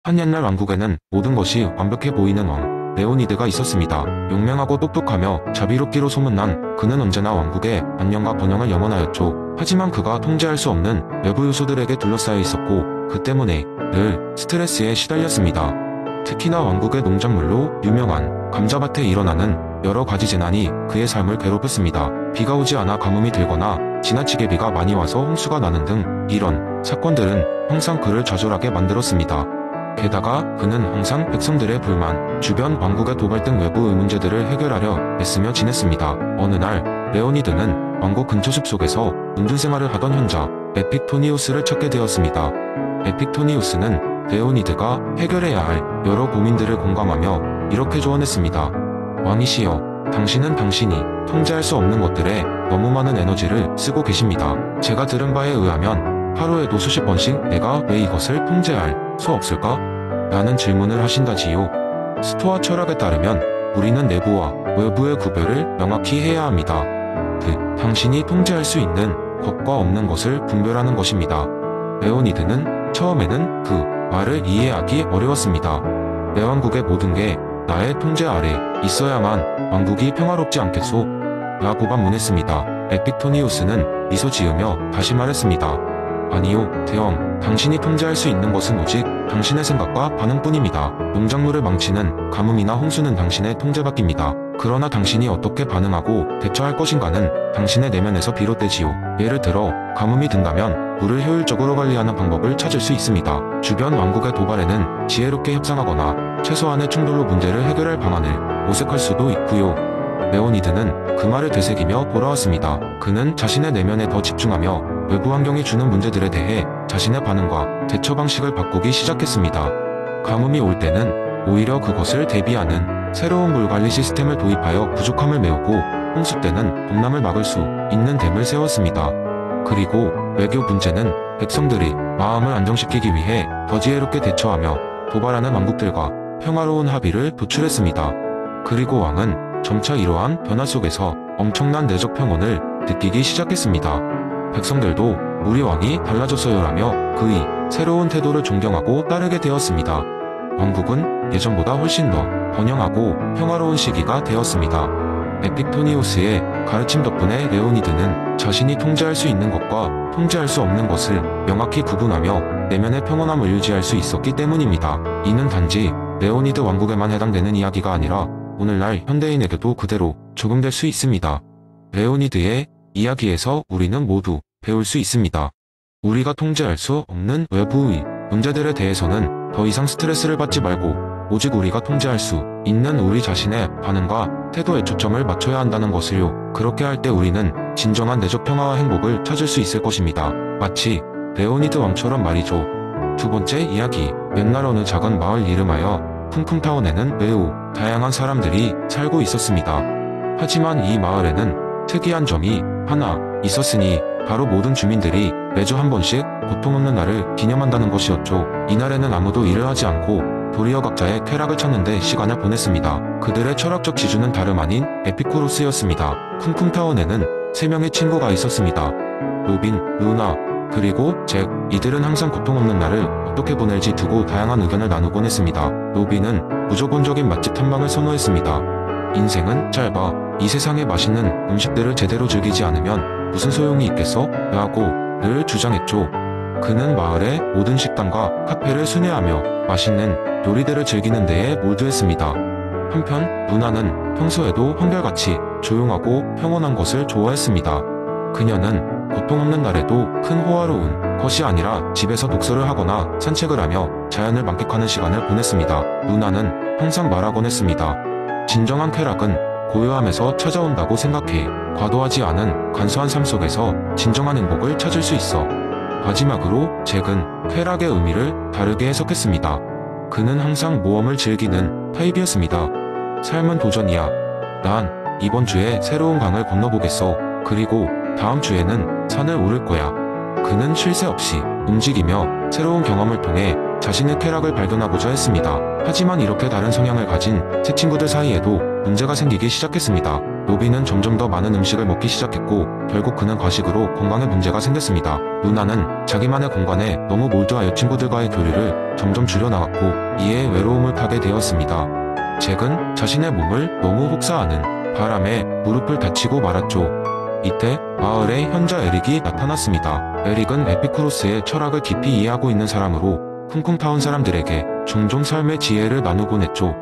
한 옛날 왕국에는 모든 것이 완벽해 보이는 왕 레오니드가 있었습니다. 용맹하고 똑똑하며 자비롭기로 소문난 그는 언제나 왕국의 안녕과 번영을 염원하였죠. 하지만 그가 통제할 수 없는 외부 요소들에게 둘러싸여 있었고 그 때문에 늘 스트레스에 시달렸습니다. 특히나 왕국의 농작물로 유명한 감자밭에 일어나는 여러 가지 재난이 그의 삶을 괴롭혔습니다. 비가 오지 않아 가뭄이 들거나 지나치게 비가 많이 와서 홍수가 나는 등 이런 사건들은 항상 그를 좌절하게 만들었습니다. 게다가 그는 항상 백성들의 불만, 주변 왕국의 도발 등 외부 문제들을 해결하려 애쓰며 지냈습니다. 어느 날 레오니드는 왕국 근처 숲속에서 은둔 생활을 하던 현자 에픽토니우스를 찾게 되었습니다. 에픽토니우스는 레오니드가 해결해야 할 여러 고민들을 공감하며 이렇게 조언했습니다. 왕이시여, 당신은 당신이 통제할 수 없는 것들에 너무 많은 에너지를 쓰고 계십니다. 제가 들은 바에 의하면 하루에도 수십 번씩 내가 왜 이것을 통제할 수 없을까? 라는 질문을 하신다지요. 스토아 철학에 따르면 우리는 내부와 외부의 구별을 명확히 해야 합니다. 당신이 통제할 수 있는 것과 없는 것을 분별하는 것입니다. 레오니드는 처음에는 그 말을 이해하기 어려웠습니다. 내 왕국의 모든 게 나의 통제 아래 있어야만 왕국이 평화롭지 않겠소? 라고 반문했습니다. 에픽토니우스는 미소 지으며 다시 말했습니다. 아니요, 대왕. 당신이 통제할 수 있는 것은 오직 당신의 생각과 반응뿐입니다. 농작물을 망치는 가뭄이나 홍수는 당신의 통제 밖입니다. 그러나 당신이 어떻게 반응하고 대처할 것인가는 당신의 내면에서 비롯되지요. 예를 들어 가뭄이 든다면 물을 효율적으로 관리하는 방법을 찾을 수 있습니다. 주변 왕국의 도발에는 지혜롭게 협상하거나 최소한의 충돌로 문제를 해결할 방안을 모색할 수도 있고요. 레오니드는 그 말을 되새기며 돌아왔습니다. 그는 자신의 내면에 더 집중하며 외부 환경이 주는 문제들에 대해 자신의 반응과 대처 방식을 바꾸기 시작했습니다. 가뭄이 올 때는 오히려 그것을 대비하는 새로운 물 관리 시스템을 도입하여 부족함을 메우고, 홍수 때는 범람을 막을 수 있는 댐을 세웠습니다. 그리고 외교 문제는 백성들이 마음을 안정시키기 위해 더 지혜롭게 대처하며 도발하는 왕국들과 평화로운 합의를 도출했습니다. 그리고 왕은 점차 이러한 변화 속에서 엄청난 내적 평온을 느끼기 시작했습니다. 백성들도 우리 왕이 달라졌어요라며 그의 새로운 태도를 존경하고 따르게 되었습니다. 왕국은 예전보다 훨씬 더 번영하고 평화로운 시기가 되었습니다. 에픽토니우스의 가르침 덕분에 레오니드는 자신이 통제할 수 있는 것과 통제할 수 없는 것을 명확히 구분하며 내면의 평온함을 유지할 수 있었기 때문입니다. 이는 단지 레오니드 왕국에만 해당되는 이야기가 아니라 오늘날 현대인에게도 그대로 적용될 수 있습니다. 레오니드의 이야기에서 우리는 모두 배울 수 있습니다. 우리가 통제할 수 없는 외부의 문제들에 대해서는 더 이상 스트레스를 받지 말고 오직 우리가 통제할 수 있는 우리 자신의 반응과 태도에 초점을 맞춰야 한다는 것을요. 그렇게 할 때 우리는 진정한 내적 평화와 행복을 찾을 수 있을 것입니다. 마치 레오니드 왕처럼 말이죠. 두 번째 이야기. 옛날 어느 작은 마을 이름하여 쿵쿵타운에는 매우 다양한 사람들이 살고 있었습니다. 하지만 이 마을에는 특이한 점이 하나 있었으니 바로 모든 주민들이 매주 한 번씩 고통 없는 날을 기념한다는 것이었죠. 이날에는 아무도 일을 하지 않고 도리어 각자의 쾌락을 찾는 데 시간을 보냈습니다. 그들의 철학적 지주는 다름 아닌 에피쿠로스였습니다. 쿵쿵타운에는 3명의 친구가 있었습니다. 로빈, 루나, 그리고 잭. 이들은 항상 고통 없는 날을 어떻게 보낼지 두고 다양한 의견을 나누곤 했습니다. 로빈은 무조건적인 맛집 탐방을 선호했습니다. 인생은 짧아. 이 세상의 맛있는 음식들을 제대로 즐기지 않으면 무슨 소용이 있겠어? 라고 늘 주장했죠. 그는 마을의 모든 식당과 카페를 순회하며 맛있는 요리들을 즐기는 데에 몰두했습니다. 한편 루나는 평소에도 한결같이 조용하고 평온한 것을 좋아했습니다. 그녀는 고통 없는 날에도 큰 호화로운 것이 아니라 집에서 독서를 하거나 산책을 하며 자연을 만끽하는 시간을 보냈습니다. 루나는 항상 말하곤 했습니다. 진정한 쾌락은 고요함에서 찾아온다고 생각해. 과도하지 않은 간소한 삶 속에서 진정한 행복을 찾을 수 있어. 마지막으로 잭은 쾌락의 의미를 다르게 해석했습니다. 그는 항상 모험을 즐기는 타입이었습니다. 삶은 도전이야. 난 이번 주에 새로운 강을 건너보겠어. 그리고 다음 주에는 산을 오를 거야. 그는 쉴 새 없이 움직이며 새로운 경험을 통해 자신의 쾌락을 발견하고자 했습니다. 하지만 이렇게 다른 성향을 가진 새 친구들 사이에도 문제가 생기기 시작했습니다. 로비는 점점 더 많은 음식을 먹기 시작했고 결국 그는 과식으로 건강에 문제가 생겼습니다. 루나는 자기만의 공간에 너무 몰두하여 친구들과의 교류를 점점 줄여나갔고 이에 외로움을 타게 되었습니다. 잭은 자신의 몸을 너무 혹사하는 바람에 무릎을 다치고 말았죠. 이때 마을에 현자 에릭이 나타났습니다. 에릭은 에피쿠로스의 철학을 깊이 이해하고 있는 사람으로 쿵쿵타운 사람들에게 종종 삶의 지혜를 나누곤 했죠.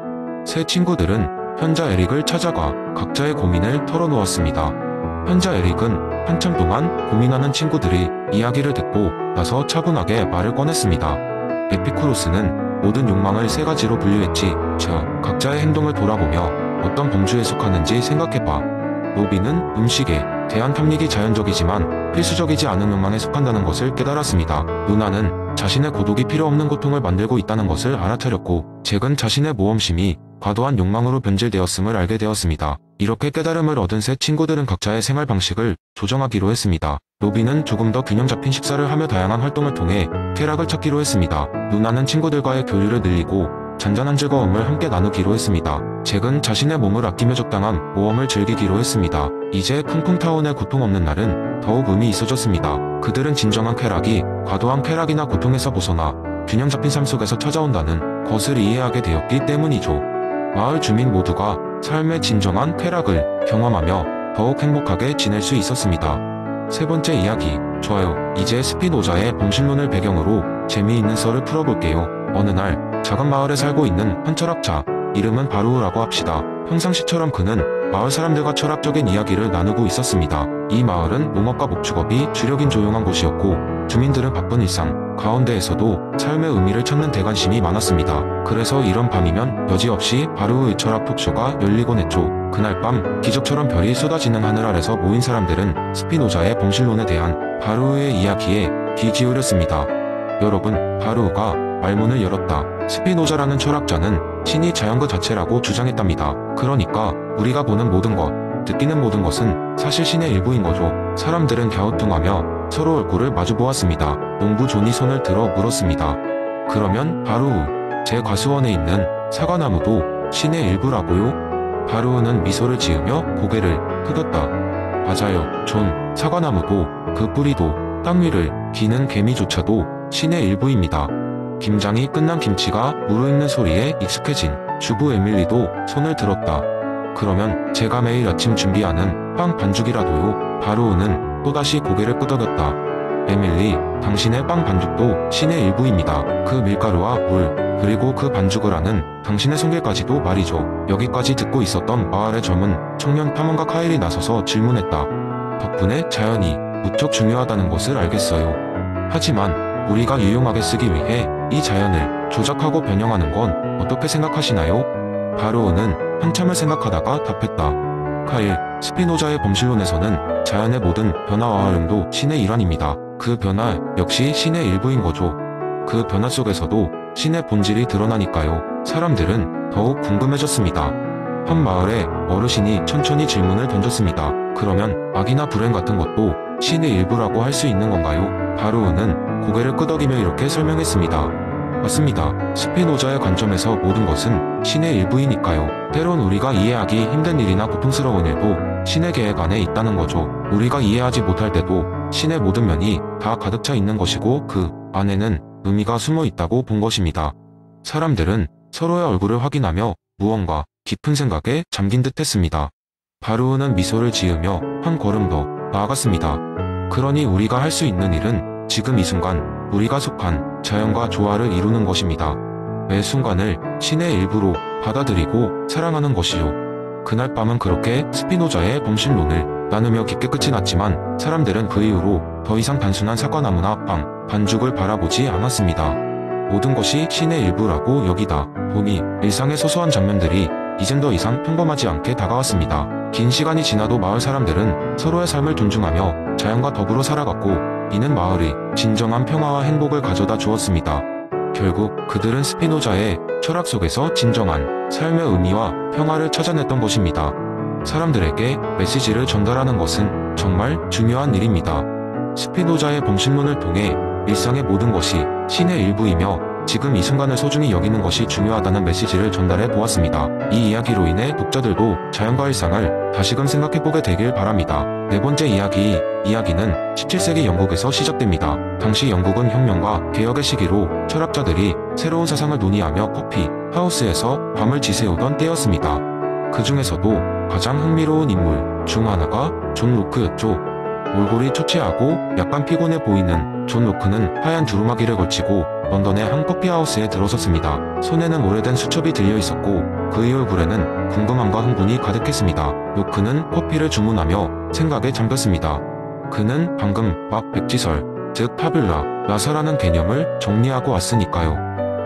새 친구들은 현자 에릭을 찾아가 각자의 고민을 털어놓았습니다. 현자 에릭은 한참 동안 고민하는 친구들이 이야기를 듣고 나서 차분하게 말을 꺼냈습니다. 에피쿠로스는 모든 욕망을 세 가지로 분류했지. 각자의 행동을 돌아보며 어떤 범주에 속하는지 생각해봐. 로비는 음식에 대한 탐닉이 자연적이지만 필수적이지 않은 욕망에 속한다는 것을 깨달았습니다. 루나는 자신의 고독이 필요 없는 고통을 만들고 있다는 것을 알아차렸고 잭은 자신의 모험심이 과도한 욕망으로 변질되었음을 알게 되었습니다. 이렇게 깨달음을 얻은 새 친구들은 각자의 생활 방식을 조정하기로 했습니다. 로비는 조금 더 균형 잡힌 식사를 하며 다양한 활동을 통해 쾌락을 찾기로 했습니다. 루나는 친구들과의 교류를 늘리고 잔잔한 즐거움을 함께 나누기로 했습니다. 잭은 자신의 몸을 아끼며 적당한 모험을 즐기기로 했습니다. 이제 쿵쿵타운의 고통 없는 날은 더욱 의미 있어졌습니다. 그들은 진정한 쾌락이 과도한 쾌락이나 고통에서 벗어나 균형 잡힌 삶 속에서 찾아온다는 것을 이해하게 되었기 때문이죠. 마을 주민 모두가 삶의 진정한 쾌락을 경험하며 더욱 행복하게 지낼 수 있었습니다. 세 번째 이야기, 좋아요. 이제 스피노자의 범실론을 배경으로 재미있는 썰을 풀어볼게요. 어느 날 작은 마을에 살고 있는 한 철학자, 이름은 바루우라고 합시다. 평상시처럼 그는 마을 사람들과 철학적인 이야기를 나누고 있었습니다. 이 마을은 농업과 목축업이 주력인 조용한 곳이었고 주민들은 바쁜 일상 가운데에서도 삶의 의미를 찾는 대관심이 많았습니다. 그래서 이런 밤이면 여지없이 바루우의 철학 톡쇼가 열리곤 했죠. 그날 밤 기적처럼 별이 쏟아지는 하늘 아래서 모인 사람들은 스피노자의 범실론에 대한 바루우의 이야기에 귀 기울였습니다. 여러분, 바루우가 말문을 열었다. 스피노자라는 철학자는 신이 자연 그 자체라고 주장했답니다. 그러니까 우리가 보는 모든 것, 느끼는 모든 것은 사실 신의 일부인 거죠. 사람들은 갸우뚱하며 서로 얼굴을 마주 보았습니다. 농부 존이 손을 들어 물었습니다. 그러면 바루우, 제 과수원에 있는 사과나무도 신의 일부라고요? 바루우는 미소를 지으며 고개를 끄덕였다. 맞아요, 존. 사과나무도 그 뿌리도 땅 위를 기는 개미조차도 신의 일부입니다. 김장이 끝난 김치가 무르익는 소리에 익숙해진 주부 에밀리도 손을 들었다. 그러면 제가 매일 아침 준비하는 빵 반죽이라도요? 바루우는 또다시 고개를 끄덕였다. 에밀리, 당신의 빵 반죽도 신의 일부입니다. 그 밀가루와 물, 그리고 그 반죽을 하는 당신의 손길까지도 말이죠. 여기까지 듣고 있었던 마을의 젊은 청년 탐험가 카일이 나서서 질문했다. 덕분에 자연이 무척 중요하다는 것을 알겠어요. 하지만 우리가 유용하게 쓰기 위해 이 자연을 조작하고 변형하는 건 어떻게 생각하시나요? 바루우는 한참을 생각하다가 답했다. 카일, 스피노자의 범실론에서는 자연의 모든 변화와 활용도 신의 일환입니다. 그 변화 역시 신의 일부인 거죠. 그 변화 속에서도 신의 본질이 드러나니까요. 사람들은 더욱 궁금해졌습니다. 한 마을의 어르신이 천천히 질문을 던졌습니다. 그러면 악이나 불행 같은 것도 신의 일부라고 할 수 있는 건가요? 바루우는 고개를 끄덕이며 이렇게 설명했습니다. 맞습니다. 스피노자의 관점에서 모든 것은 신의 일부이니까요. 때론 우리가 이해하기 힘든 일이나 고통스러운 일도 신의 계획 안에 있다는 거죠. 우리가 이해하지 못할 때도 신의 모든 면이 다 가득 차 있는 것이고 그 안에는 의미가 숨어 있다고 본 것입니다. 사람들은 서로의 얼굴을 확인하며 무언가 깊은 생각에 잠긴 듯 했습니다. 바루우는 미소를 지으며 한 걸음 더 나아갔습니다. 그러니 우리가 할 수 있는 일은 지금 이 순간 우리가 속한 자연과 조화를 이루는 것입니다. 매 순간을 신의 일부로 받아들이고 사랑하는 것이요. 그날 밤은 그렇게 스피노자의 범실론을 나누며 깊게 끝이 났지만 사람들은 그 이후로 더 이상 단순한 사과나무나 빵, 반죽을 바라보지 않았습니다. 모든 것이 신의 일부라고 여기다 보니 일상의 소소한 장면들이 이젠 더 이상 평범하지 않게 다가왔습니다. 긴 시간이 지나도 마을 사람들은 서로의 삶을 존중하며 자연과 더불어 살아갔고 이는 마을이 진정한 평화와 행복을 가져다 주었습니다. 결국 그들은 스피노자의 철학 속에서 진정한 삶의 의미와 평화를 찾아냈던 것입니다. 사람들에게 메시지를 전달하는 것은 정말 중요한 일입니다. 스피노자의 범실론을 통해 일상의 모든 것이 신의 일부이며 지금 이 순간을 소중히 여기는 것이 중요하다는 메시지를 전달해 보았습니다. 이 이야기로 인해 독자들도 자연과 일상을 다시금 생각해보게 되길 바랍니다. 네 번째 이야기는 17세기 영국에서 시작됩니다. 당시 영국은 혁명과 개혁의 시기로 철학자들이 새로운 사상을 논의하며 커피 하우스에서 밤을 지새우던 때였습니다. 그 중에서도 가장 흥미로운 인물 중 하나가 존 로크였죠. 몰골이 초췌하고 약간 피곤해 보이는 존 로크는 하얀 두루마기를 걸치고 런던의 한 커피하우스에 들어섰습니다. 손에는 오래된 수첩이 들려 있었고 그의 얼굴에는 궁금함과 흥분이 가득했습니다. 로크는 커피를 주문하며 생각에 잠겼습니다. 그는 방금 막 백지설, 즉 타뷸라 라사라는 개념을 정리하고 왔으니까요.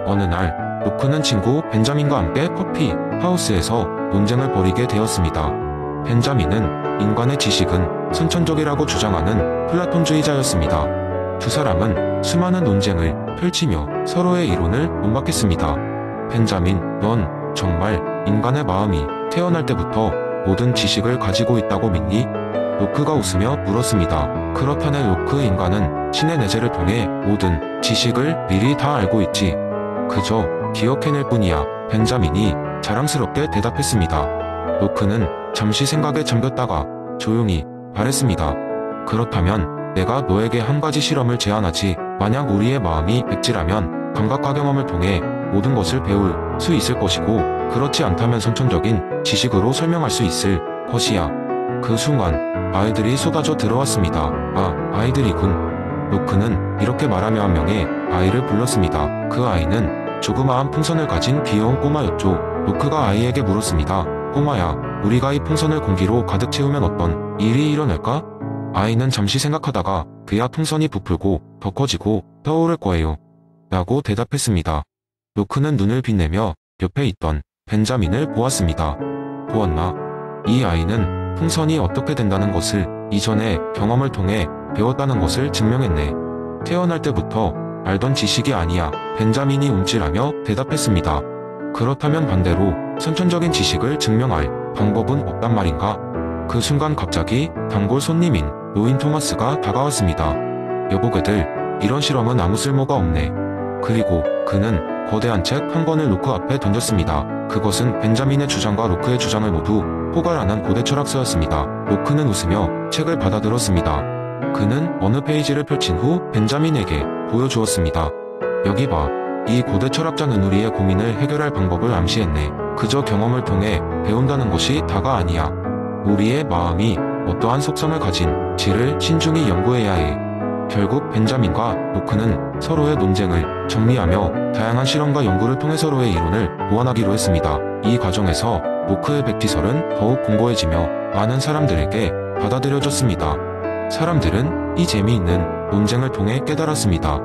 어느 날 로크는 친구 벤자민과 함께 커피 하우스에서 논쟁을 벌이게 되었습니다. 벤자민은 인간의 지식은 선천적이라고 주장하는 플라톤주의자였습니다. 두 사람은 수많은 논쟁을 펼치며 서로의 이론을 못막겠습니다. 벤자민, 넌 정말 인간의 마음이 태어날 때부터 모든 지식을 가지고 있다고 믿니? 로크가 웃으며 물었습니다. 그렇다네 로크, 인간은 신의 내재를 통해 모든 지식을 미리 다 알고 있지. 그저 기억해낼 뿐이야. 벤자민이 자랑스럽게 대답했습니다. 로크는 잠시 생각에 잠겼다가 조용히 말했습니다. 그렇다면 내가 너에게 한 가지 실험을 제안하지. 만약 우리의 마음이 백지라면 감각과 경험을 통해 모든 것을 배울 수 있을 것이고 그렇지 않다면 선천적인 지식으로 설명할 수 있을 것이야. 그 순간 아이들이 쏟아져 들어왔습니다. 아이들이군. 로크는 이렇게 말하며 한 명의 아이를 불렀습니다. 그 아이는 조그마한 풍선을 가진 귀여운 꼬마였죠. 로크가 아이에게 물었습니다. 꼬마야, 우리가 이 풍선을 공기로 가득 채우면 어떤 일이 일어날까? 아이는 잠시 생각하다가 그야 풍선이 부풀고 더 커지고 떠오를 거예요. 라고 대답했습니다. 로크는 눈을 빛내며 옆에 있던 벤자민을 보았습니다. 보았나? 이 아이는 풍선이 어떻게 된다는 것을 이전의 경험을 통해 배웠다는 것을 증명했네. 태어날 때부터 알던 지식이 아니야. 벤자민이 움찔하며 대답했습니다. 그렇다면 반대로 선천적인 지식을 증명할 방법은 없단 말인가? 그 순간 갑자기 단골 손님인 노인 토마스가 다가왔습니다. 여보게들, 이런 실험은 아무 쓸모가 없네. 그리고 그는 거대한 책 한 권을 로크 앞에 던졌습니다. 그것은 벤자민의 주장과 로크의 주장을 모두 포괄하는 고대 철학서였습니다. 로크는 웃으며 책을 받아들었습니다. 그는 어느 페이지를 펼친 후 벤자민에게 보여주었습니다. 여기 봐. 이 고대 철학자는 우리의 고민을 해결할 방법을 암시했네. 그저 경험을 통해 배운다는 것이 다가 아니야. 우리의 마음이 어떠한 속성을 가진지를 신중히 연구해야 해. 결국 벤자민과 로크는 서로의 논쟁을 정리하며 다양한 실험과 연구를 통해 서로의 이론을 보완하기로 했습니다. 이 과정에서 로크의 백지설은 더욱 공고해지며 많은 사람들에게 받아들여졌습니다. 사람들은 이 재미있는 논쟁을 통해 깨달았습니다.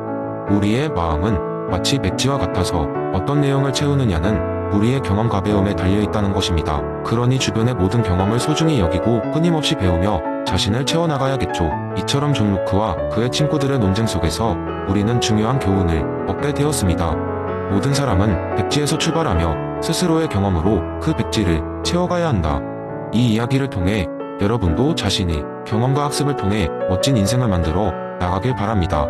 우리의 마음은 마치 백지와 같아서 어떤 내용을 채우느냐는 우리의 경험 가벼움에 달려있다는 것입니다. 그러니 주변의 모든 경험을 소중히 여기고 끊임없이 배우며 자신을 채워나가야겠죠. 이처럼 존 로크와 그의 친구들의 논쟁 속에서 우리는 중요한 교훈을 얻게 되었습니다. 모든 사람은 백지에서 출발하며 스스로의 경험으로 그 백지를 채워가야 한다. 이 이야기를 통해 여러분도 자신의 경험과 학습을 통해 멋진 인생을 만들어 나가길 바랍니다.